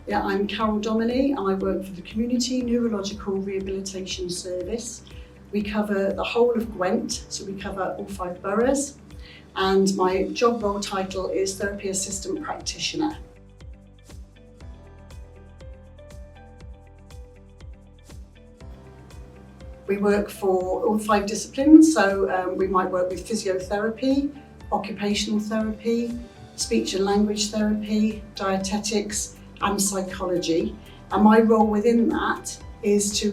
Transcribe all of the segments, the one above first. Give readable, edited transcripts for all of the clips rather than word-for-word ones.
Yeah, I'm Carole Dominey and I work for the Community Neurological Rehabilitation Service. We cover the whole of Gwent, so we cover all 5 boroughs, and my job role title is Therapy Assistant Practitioner. We work for all 5 disciplines, so we might work with physiotherapy, occupational therapy, speech and language therapy, dietetics and psychology. And my role within that is to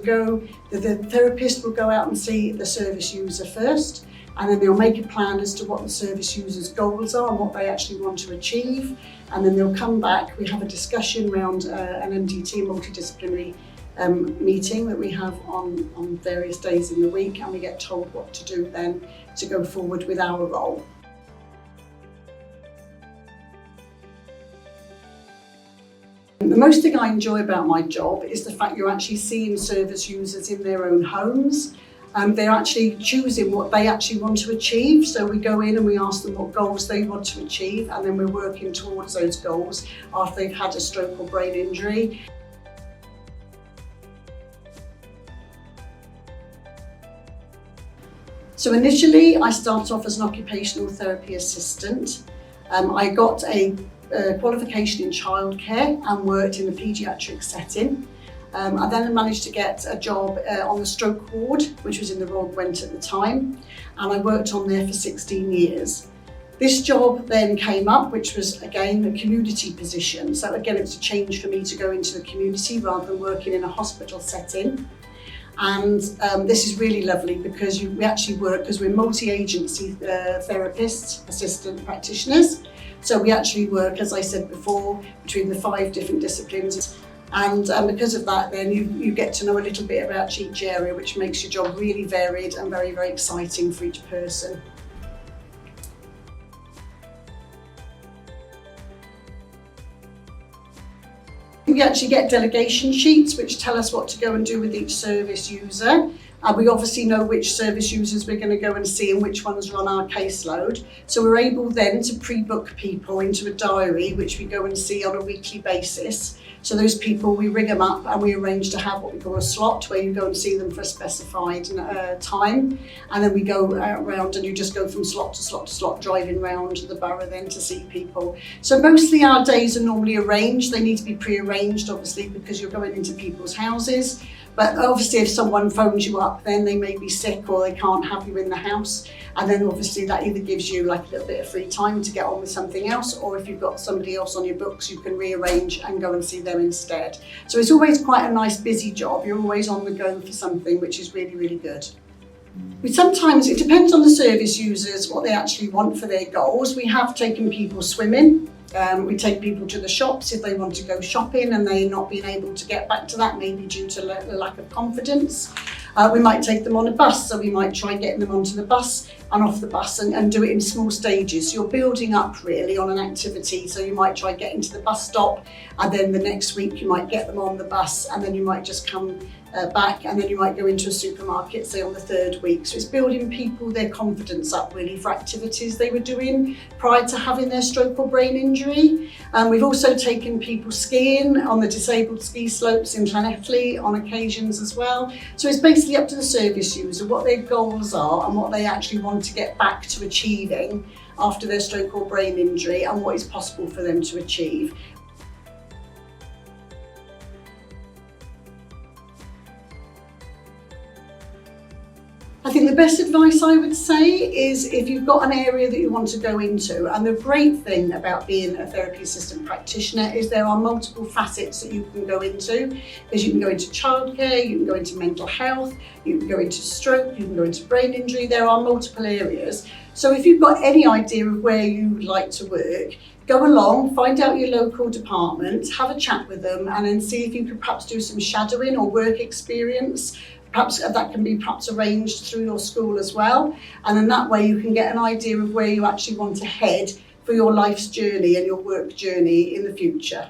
the therapist will go out and see the service user first, and then they'll make a plan as to what the service user's goals are and what they actually want to achieve. And then they'll come back, we have a discussion around an MDT, multidisciplinary meeting that we have on various days in the week, and we get told what to do then to go forward with our role. The most thing I enjoy about my job is the fact you're actually seeing service users in their own homes. They're actually choosing what they actually want to achieve. So we go in and we ask them what goals they want to achieve, and then we're working towards those goals after they've had a stroke or brain injury. So initially I started off as an occupational therapy assistant. I got a qualification in childcare and worked in the paediatric setting. I then managed to get a job on the stroke ward, which was in the Royal Gwent at the time, and I worked on there for 16 years. This job then came up, which was again a community position. So again, it's a change for me to go into the community rather than working in a hospital setting. And this is really lovely because we actually work, because we're multi-agency therapists, assistant practitioners. So we actually work, as I said before, between the 5 different disciplines. And because of that, then you get to know a little bit about each area, which makes your job really varied and very, very exciting for each person. We actually get delegation sheets which tell us what to go and do with each service user. We obviously know which service users we're going to go and see and which ones run our caseload. So we're able then to pre-book people into a diary which we go and see on a weekly basis. So those people, we ring them up and we arrange to have what we call a slot where you go and see them for a specified time. And then we go around and you just go from slot to slot to slot, driving around the borough then to see people. So mostly our days are normally arranged. They need to be pre-arranged, obviously, because you're going into people's houses. But obviously if someone phones you up, then they may be sick or they can't have you in the house. And then obviously that either gives you like a little bit of free time to get on with something else, or if you've got somebody else on your books, you can rearrange and go and see them instead. So it's always quite a nice busy job. You're always on the go for something, which is really, really good. Sometimes it depends on the service users, what they actually want for their goals. We have taken people swimming. We take people to the shops if they want to go shopping and they're not being able to get back to that, maybe due to the lack of confidence. We might take them on a bus, so we might try getting them onto the bus and off the bus and do it in small stages. So you're building up really on an activity. So you might try getting to the bus stop, and then the next week you might get them on the bus, and then you might just come back, and then you might go into a supermarket, say on the 3rd week. So it's building people, their confidence up really for activities they were doing prior to having their stroke or brain injury. We've also taken people skiing on the disabled ski slopes in Llanelli on occasions as well. So it's basically up to the service user what their goals are and what they actually want to get back to achieving after their stroke or brain injury and what is possible for them to achieve. I think the best advice I would say is if you've got an area that you want to go into, and the great thing about being a therapy assistant practitioner is there are multiple facets that you can go into, because you can go into childcare, you can go into mental health, you can go into stroke, you can go into brain injury. There are multiple areas. So if you've got any idea of where you would like to work, go along, find out your local department, have a chat with them, and then see if you could perhaps do some shadowing or work experience. Perhaps that can be arranged through your school as well. And then that way you can get an idea of where you actually want to head for your life's journey and your work journey in the future.